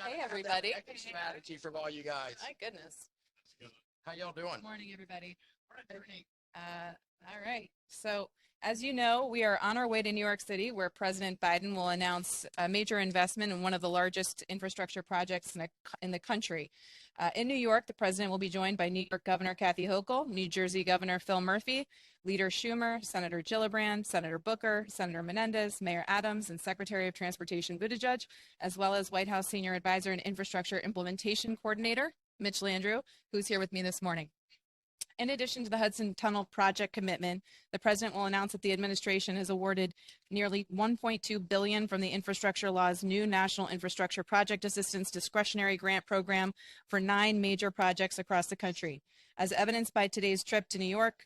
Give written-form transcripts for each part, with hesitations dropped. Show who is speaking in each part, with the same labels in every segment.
Speaker 1: Hey, everybody.
Speaker 2: Strategy from all you guys.
Speaker 1: My goodness.
Speaker 2: How y'all doing?
Speaker 1: Good morning, everybody. All right. So, as you know, we are on our way to New York City, where President Biden will announce a major investment in one of the largest infrastructure projects in the country. In New York, the president will be joined by New York Governor Kathy Hochul, New Jersey Governor Phil Murphy, Leader Schumer, Senator Gillibrand, Senator Booker, Senator Menendez, Mayor Adams, and Secretary of Transportation Buttigieg, as well as White House Senior Advisor and Infrastructure Implementation Coordinator Mitch Landrieu, who's here with me this morning. In addition to the Hudson Tunnel project commitment, the president will announce that the administration has awarded nearly $1.2 billion from the Infrastructure Law's new National Infrastructure Project Assistance Discretionary Grant Program for 9 major projects across the country. As evidenced by today's trip to New York,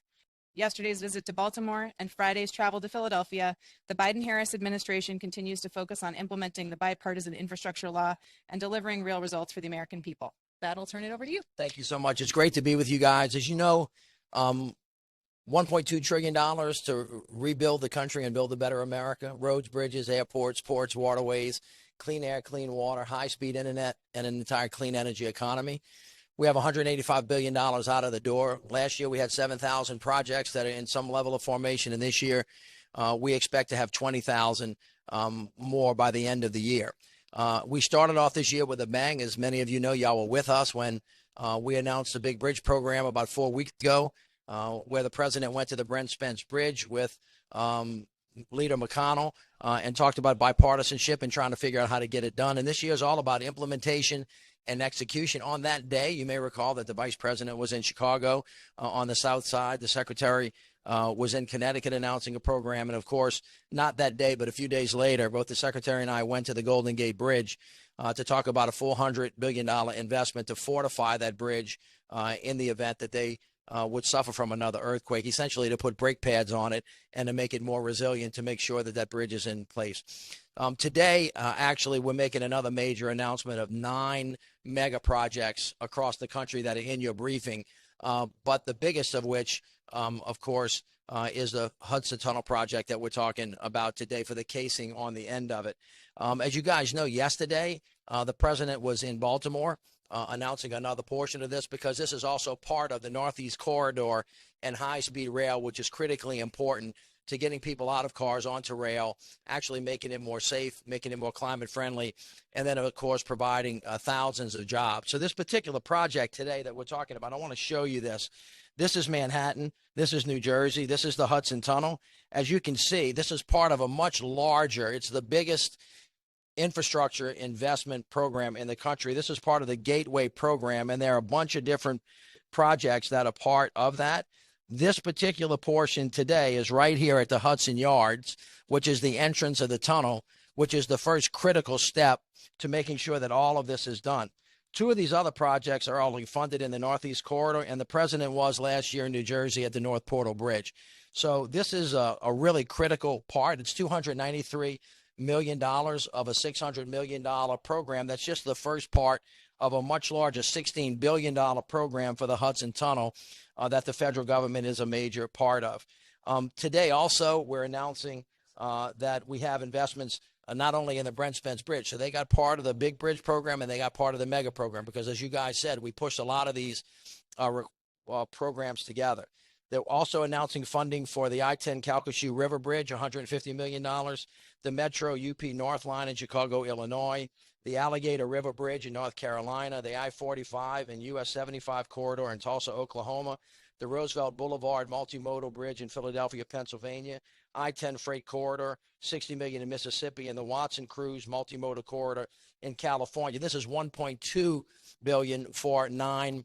Speaker 1: yesterday's visit to Baltimore, and Friday's travel to Philadelphia, the Biden-Harris administration continues to focus on implementing the bipartisan infrastructure law and delivering real results for the American people. That'll turn it over to you.
Speaker 2: Thank you so much. It's great to be with you guys. As you know, $1.2 trillion to rebuild the country and build a better America. Roads, bridges, airports, ports, waterways, clean air, clean water, high-speed internet, and an entire clean energy economy. We have $185 billion out of the door. Last year, we had 7,000 projects that are in some level of formation, and this year, we expect to have 20,000 more by the end of the year. We started off this year with a bang. As many of you know, y'all were with us when we announced the big bridge program about 4 weeks ago, where the president went to the Brent Spence Bridge with Leader McConnell and talked about bipartisanship and trying to figure out how to get it done. And this year is all about implementation and execution. On that day, you may recall that the vice president was in Chicago on the south side. The secretary was in Connecticut announcing a program. And, of course, not that day, but a few days later, both the secretary and I went to the Golden Gate Bridge to talk about a $400 billion investment to fortify that bridge in the event that they would suffer from another earthquake, essentially to put brake pads on it and to make it more resilient, to make sure that that bridge is in place. Today, actually, we're making another major announcement of 9 mega projects across the country that are in your briefing, but the biggest of which, of course, is the Hudson Tunnel project that we're talking about today for the casing on the end of it. As you guys know, yesterday, the president was in Baltimore announcing another portion of this, because this is also part of the Northeast Corridor and high-speed rail, which is critically important to getting people out of cars onto rail, actually making it more safe, making it more climate friendly, and then, of course, providing thousands of jobs. So this particular project today that we're talking about, I want to show you this. This is Manhattan. This is New Jersey. This is the Hudson Tunnel. As you can see, this is part of a much larger, it's the biggest infrastructure investment program in the country. This is part of the Gateway program, and there are a bunch of different projects that are part of that. This particular portion today is right here at the Hudson Yards, which is the entrance of the tunnel, which is the first critical step to making sure that all of this is done. 2 of these other projects are already funded in the Northeast Corridor, and the president was last year in New Jersey at the North Portal Bridge. So this is a really critical part. It's $293 million of a $600 million program. That's just the first part of a much larger $16 billion program for the Hudson Tunnel that the federal government is a major part of. Today also, we're announcing that we have investments not only in the Brent Spence Bridge. So they got part of the big bridge program and they got part of the mega program, because as you guys said, we pushed a lot of these programs together. They're also announcing funding for the I-10 Calcasieu River Bridge, $150 million, the Metro UP North Line in Chicago, Illinois, the Alligator River Bridge in North Carolina, the I-45 and US 75 corridor in Tulsa, Oklahoma, the Roosevelt Boulevard Multimodal Bridge in Philadelphia, Pennsylvania, I-10 Freight Corridor, $60 million in Mississippi, and the Watson Cruise Multimodal Corridor in California. This is $1.2 billion for 9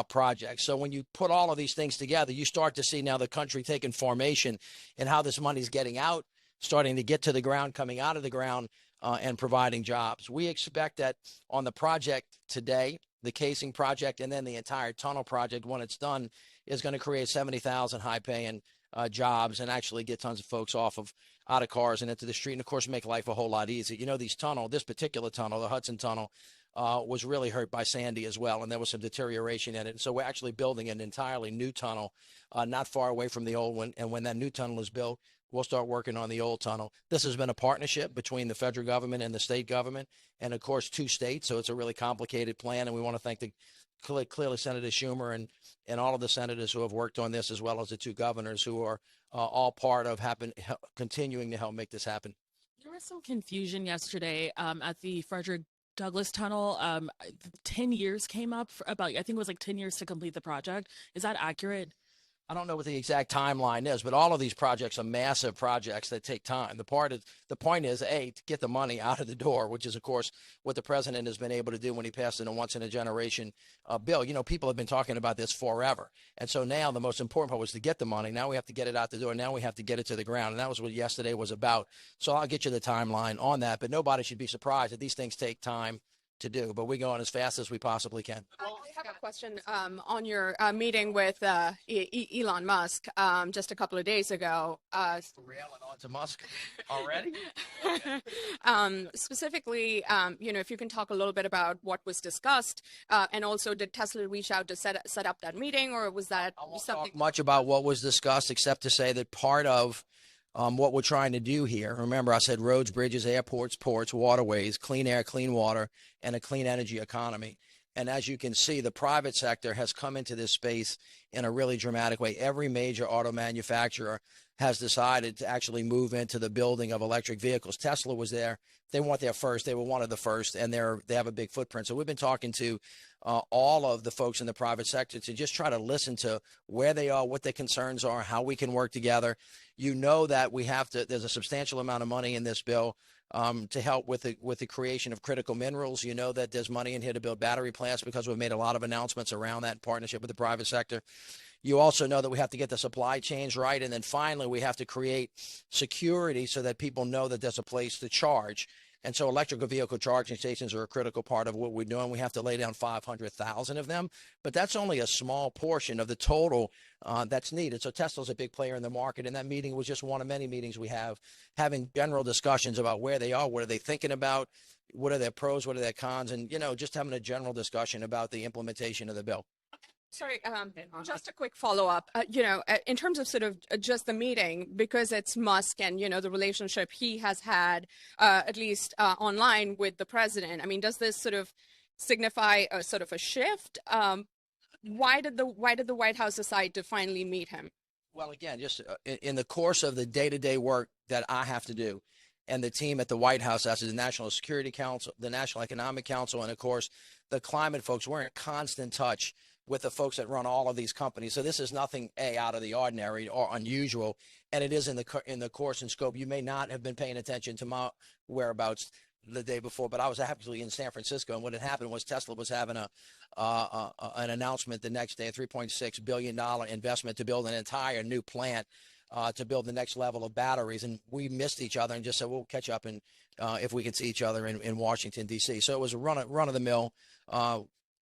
Speaker 2: projects. So when you put all of these things together, you start to see now the country taking formation and how this money is getting out, starting to get to the ground, coming out of the ground, and providing jobs. We expect that on the project today, the casing project, and then the entire tunnel project, when it's done, is going to create 70,000 high-paying jobs and actually get tons of folks out of cars and into the street, and, of course, make life a whole lot easier. You know, this particular tunnel, the Hudson Tunnel, was really hurt by Sandy as well, and there was some deterioration in it. And so we're actually building an entirely new tunnel not far away from the old one. And when that new tunnel is built, we'll start working on the old tunnel. This has been a partnership between the federal government and the state government, and of course 2 states. So it's a really complicated plan, and we want to thank clearly Senator Schumer and all of the senators who have worked on this, as well as the 2 governors who are all part of continuing to help make this happen.
Speaker 3: There was some confusion yesterday at the Frederick Douglass Tunnel. 10 years came up about, I think it was like 10 years to complete the project. Is that accurate?
Speaker 2: I don't know what the exact timeline is, but all of these projects are massive projects that take time. The point is, A, to get the money out of the door, which is, of course, what the president has been able to do when he passed in a once-in-a-generation bill. You know, people have been talking about this forever. And so now the most important part was to get the money. Now we have to get it out the door. Now we have to get it to the ground. And that was what yesterday was about. So I'll get you the timeline on that. But nobody should be surprised that these things take time to do, but we're going as fast as we possibly can.
Speaker 4: Well, I have a question on your meeting with Elon Musk just a couple of days ago.
Speaker 2: Railing onto Musk already?
Speaker 4: Specifically, if you can talk a little bit about what was discussed, and also did Tesla reach out to set up that meeting, or was that
Speaker 2: I won't
Speaker 4: something?
Speaker 2: talk much about what was discussed, except to say that part of what we're trying to do here, remember I said roads, bridges, airports, ports, waterways, clean air, clean water, and a clean energy economy. And as you can see, the private sector has come into this space in a really dramatic way. Every major auto manufacturer has decided to actually move into the building of electric vehicles. Tesla was there. They weren't there first. They were one of the first, and they have a big footprint. So we've been talking to all of the folks in the private sector to just try to listen to where they are, what their concerns are, how we can work together. You know that there's a substantial amount of money in this bill to help with the creation of critical minerals. You know that there's money in here to build battery plants because we've made a lot of announcements around that in partnership with the private sector. You also know that we have to get the supply chains right. And then finally, we have to create security so that people know that there's a place to charge. And so electrical vehicle charging stations are a critical part of what we're doing. We have to lay down 500,000 of them, but that's only a small portion of the total that's needed. So Tesla's a big player in the market, and that meeting was just one of many meetings we have, having general discussions about where they are, what are they thinking about, what are their pros, what are their cons, and, just having a general discussion about the implementation of the bill.
Speaker 4: Sorry, just a quick follow-up. In terms of sort of just the meeting, because it's Musk and, the relationship he has had, at least online with the president, I mean, does this sort of signify a sort of a shift? Why did the White House decide to finally meet him?
Speaker 2: Well, again, just in the course of the day-to-day work that I have to do, and the team at the White House, as the National Security Council, the National Economic Council, and of course, the climate folks, we're in constant touch with the folks that run all of these companies. So this is nothing out of the ordinary or unusual, and it is in the course and scope. You may not have been paying attention to my whereabouts the day before, but I was actually in San Francisco, and what had happened was Tesla was having an announcement the next day, a $3.6 billion investment to build an entire new plant to build the next level of batteries, and we missed each other and just said we'll catch up and if we can see each other in Washington D.C. So it was a run of the mill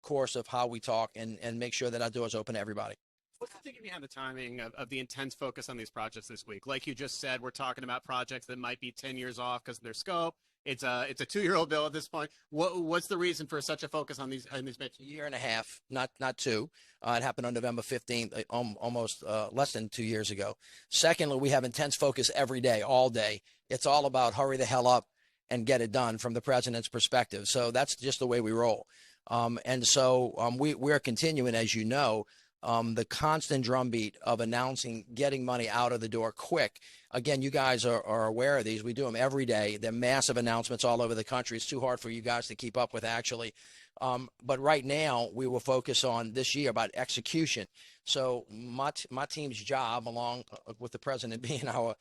Speaker 2: course of how we talk and make sure that our doors open to everybody.
Speaker 5: What's the thinking behind the timing of the intense focus on these projects this week? Like you just said, we're talking about projects that might be 10 years off because of their scope. It's a 2-year-old bill at this point. What's the reason for such a focus on these bits?
Speaker 2: A year and a half, not 2. It happened on November 15th, almost less than 2 years ago. Secondly, we have intense focus every day, all day. It's all about hurry the hell up and get it done from the president's perspective. So that's just the way we roll. And so we're continuing, as you know, the constant drumbeat of announcing, getting money out of the door quick. Again, you guys are aware of these. We do them every day. They're massive announcements all over the country. It's too hard for you guys to keep up with, actually. But right now, we will focus on this year about execution. So my team's job, along with the president being our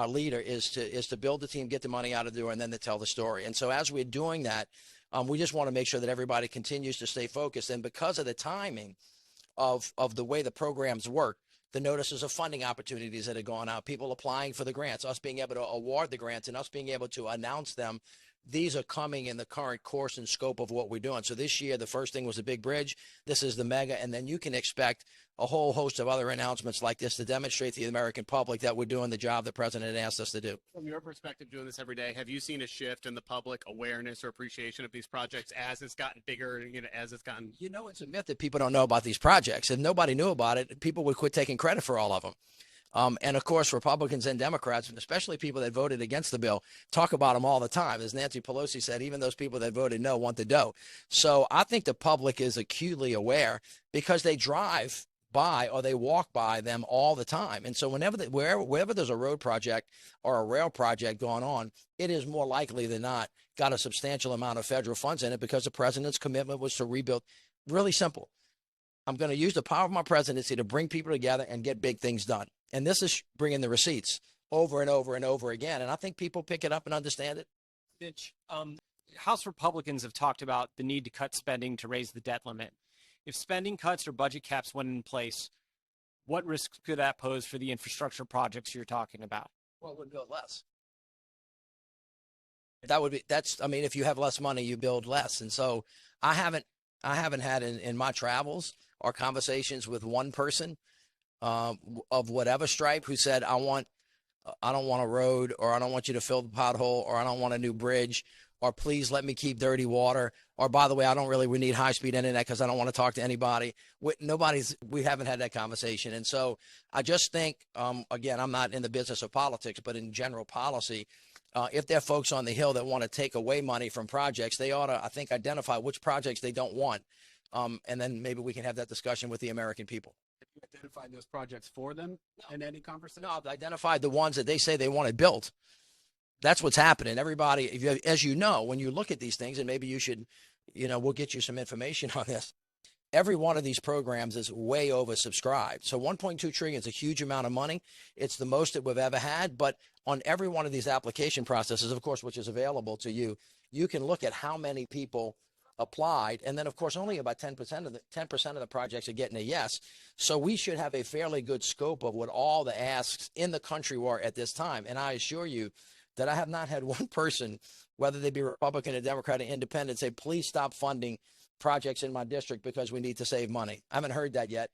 Speaker 2: leader, is to build the team, get the money out of the door, and then to tell the story. And so as we're doing that, we just want to make sure that everybody continues to stay focused. And because of the timing of the way the programs work, the notices of funding opportunities that have gone out, people applying for the grants, us being able to award the grants, and us being able to announce them, these are coming in the current course and scope of what we're doing. So this year, the first thing was the big bridge. This is the mega. And then you can expect a whole host of other announcements like this to demonstrate to the American public that we're doing the job the president asked us to do.
Speaker 5: From your perspective, doing this every day, have you seen a shift in the public awareness or appreciation of these projects as it's gotten bigger, as it's gotten?
Speaker 2: It's a myth that people don't know about these projects. If nobody knew about it, people would quit taking credit for all of them. And of course, Republicans and Democrats, especially people that voted against the bill, talk about them all the time. As Nancy Pelosi said, even those people that voted no want the dough. So I think the public is acutely aware because they drive by or they walk by them all the time. And so wherever there's a road project or a rail project going on, it is more likely than not got a substantial amount of federal funds in it because the president's commitment was to rebuild. Really simple. I'm going to use the power of my presidency to bring people together and get big things done. And this is bringing the receipts over and over and over again. And I think people pick it up and understand it.
Speaker 6: Mitch, House Republicans have talked about the need to cut spending to raise the debt limit. If spending cuts or budget caps went in place, what risks could that pose for the infrastructure projects you're talking about?
Speaker 2: Well, it would build less. If you have less money, you build less. And so I haven't had in my travels or conversations with one person of whatever stripe who said, I don't want a road, or I don't want you to fill the pothole, or I don't want a new bridge, or please let me keep dirty water, or by the way, we need high-speed internet because I don't want to talk to anybody. We haven't had that conversation. And so I just think, again, I'm not in the business of politics, but in general policy, if there are folks on the Hill that want to take away money from projects, they ought to, I think, identify which projects they don't want. And then maybe we can have that discussion with the American people.
Speaker 5: Have you identified those projects for them in any conversation?
Speaker 2: No, I've identified the ones that they say they want to build. That's what's happening. Everybody, as you know, when you look at these things, and maybe you should, we'll get you some information on this. Every one of these programs is way oversubscribed. So 1.2 trillion is a huge amount of money. It's the most that we've ever had. But on every one of these application processes, of course, which is available to you, you can look at how many people applied. And then, of course, only about 10% of the projects are getting a yes. So we should have a fairly good scope of what all the asks in the country were at this time. And I assure you that I have not had one person, whether they be Republican or Democrat or independent, say, please stop funding projects in my district because we need to save money. I haven't heard that yet.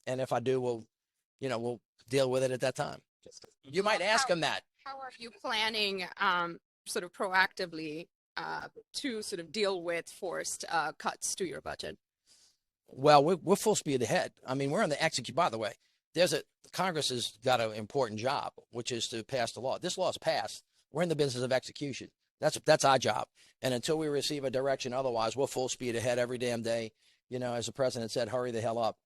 Speaker 2: And if I do, we'll deal with it at that time. You might ask them that.
Speaker 4: How are you planning sort of proactively to sort of deal with forced cuts to your budget?
Speaker 2: Well, we're full speed ahead. I mean, we're on the execute. By the way, Congress has got an important job, which is to pass the law. This law is passed. We're in the business of execution. That's our job. And until we receive a direction otherwise, we're full speed ahead every damn day. As the president said, hurry the hell up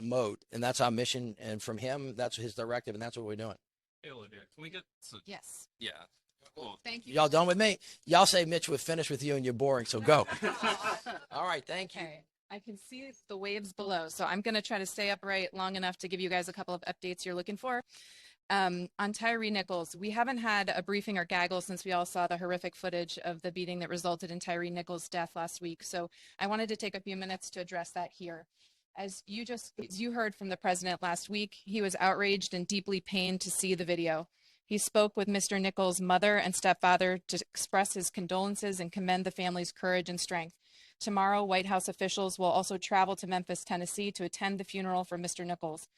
Speaker 2: mode. And that's our mission. And from him, that's his directive. And that's what we're doing.
Speaker 7: Hey, Olivia, can we get some?
Speaker 1: Yes.
Speaker 7: Yeah. Cool.
Speaker 1: Thank you.
Speaker 2: Y'all done with me? Y'all say, Mitch, we're finished with you and you're boring. So go. All right. Thank you.
Speaker 1: Okay. I can see the waves below, so I'm going to try to stay upright long enough to give you guys a couple of updates you're looking for. On Tyree Nichols, we haven't had a briefing or gaggle since we all saw the horrific footage of the beating that resulted in Tyree Nichols' death last week. So I wanted to take a few minutes to address that here. As you heard from the president last week, he was outraged and deeply pained to see the video. He spoke with Mr. Nichols' mother and stepfather to express his condolences and commend the family's courage and strength. Tomorrow, White House officials will also travel to Memphis, Tennessee to attend the funeral for Mr. Nichols.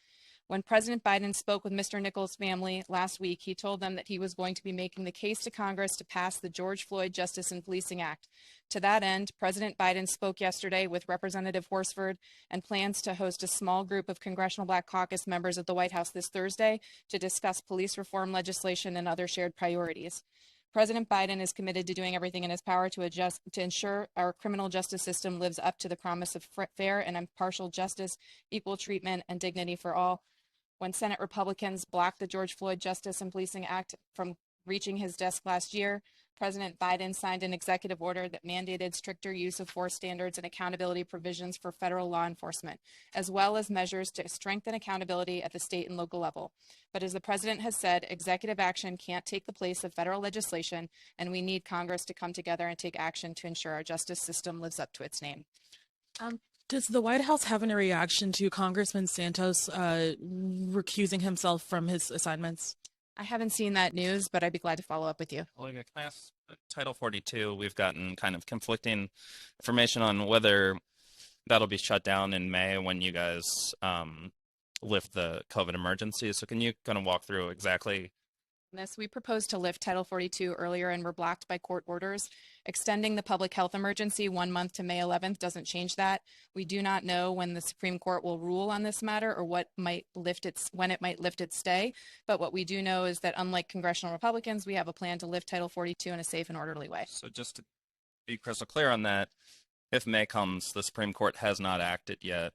Speaker 1: When President Biden spoke with Mr. Nichols' family last week, he told them that he was going to be making the case to Congress to pass the George Floyd Justice and Policing Act. To that end, President Biden spoke yesterday with Representative Horsford and plans to host a small group of Congressional Black Caucus members at the White House this Thursday to discuss police reform legislation and other shared priorities. President Biden is committed to doing everything in his power to ensure our criminal justice system lives up to the promise of fair and impartial justice, equal treatment, and dignity for all. When Senate Republicans blocked the George Floyd Justice and Policing Act from reaching his desk last year, President Biden signed an executive order that mandated stricter use of force standards and accountability provisions for federal law enforcement, as well as measures to strengthen accountability at the state and local level. But as the president has said, executive action can't take the place of federal legislation, and we need Congress to come together and take action to ensure our justice system lives up to its name.
Speaker 3: Does the White House have any reaction to Congressman Santos recusing himself from his assignments?
Speaker 1: I haven't seen that news, but I'd be glad to follow up with you.
Speaker 7: Olivia, can I ask, Title 42, we've gotten kind of conflicting information on whether that'll be shut down in May when you guys lift the COVID emergency. So can you kind of walk through exactly
Speaker 1: This, we proposed to lift Title 42 earlier and were blocked by court orders. Extending the public health emergency 1 month to May 11th doesn't change that. We do not know when the Supreme Court will rule on this matter or when it might lift its stay. But what we do know is that unlike congressional Republicans, we have a plan to lift Title 42 in a safe and orderly way.
Speaker 7: So just to be crystal clear on that, if May comes, the Supreme Court has not acted yet.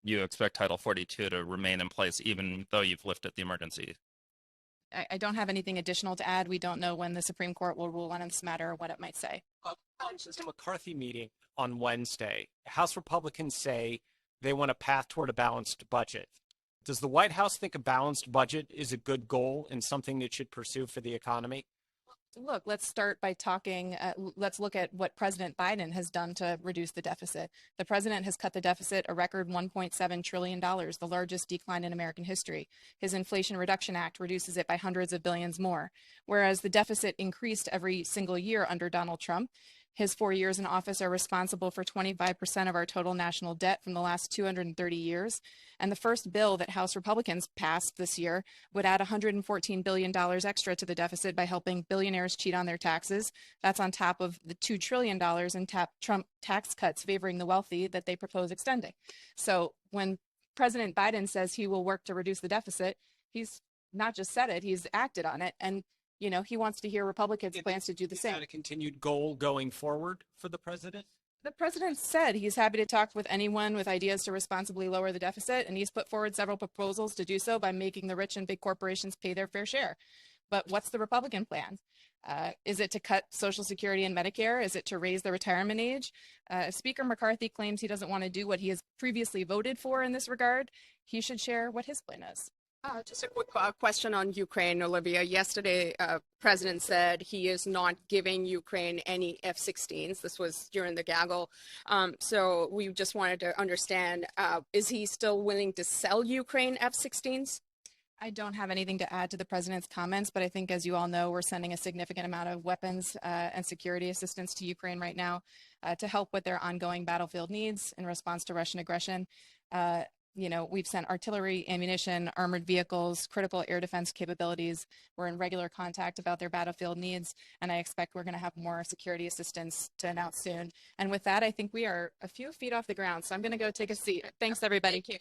Speaker 7: You expect Title 42 to remain in place even though you've lifted the emergency.
Speaker 1: I don't have anything additional to add. We don't know when the Supreme Court will rule on this matter or what it might say.
Speaker 6: Just a McCarthy meeting on Wednesday. House Republicans say they want a path toward a balanced budget. Does the White House think a balanced budget is a good goal and something it should pursue for the economy?
Speaker 1: Look, let's start by talking, let's look at what President Biden has done to reduce the deficit. The president has cut the deficit a record $1.7 trillion, the largest decline in American history. His Inflation Reduction Act reduces it by hundreds of billions more, whereas the deficit increased every single year under Donald Trump. His 4 years in office are responsible for 25% of our total national debt from the last 230 years. And the first bill that House Republicans passed this year would add $114 billion extra to the deficit by helping billionaires cheat on their taxes. That's on top of the $2 trillion in Trump tax cuts favoring the wealthy that they propose extending. So when President Biden says he will work to reduce the deficit, he's not just said it, he's acted on it. And you know, he wants to hear Republicans' plans to do the same.
Speaker 6: Is that a continued goal going forward for the president?
Speaker 1: The president said he's happy to talk with anyone with ideas to responsibly lower the deficit, and he's put forward several proposals to do so by making the rich and big corporations pay their fair share. But what's the Republican plan? Is it to cut Social Security and Medicare? Is it to raise the retirement age? If Speaker McCarthy claims he doesn't want to do what he has previously voted for in this regard, he should share what his plan is.
Speaker 4: Just a quick question on Ukraine, Olivia. Yesterday, President said he is not giving Ukraine any F-16s. This was during the Gaggle. So we just wanted to understand, is he still willing to sell Ukraine F-16s?
Speaker 1: I don't have anything to add to the president's comments, but I think, as you all know, we're sending a significant amount of weapons and security assistance to Ukraine right now to help with their ongoing battlefield needs in response to Russian aggression. You know, we've sent artillery, ammunition, armored vehicles, critical air defense capabilities. We're in regular contact about their battlefield needs, and I expect we're going to have more security assistance to announce soon. And with that, I think we are a few feet off the ground, so I'm going to go take a seat. Thanks, everybody.
Speaker 4: Thank you.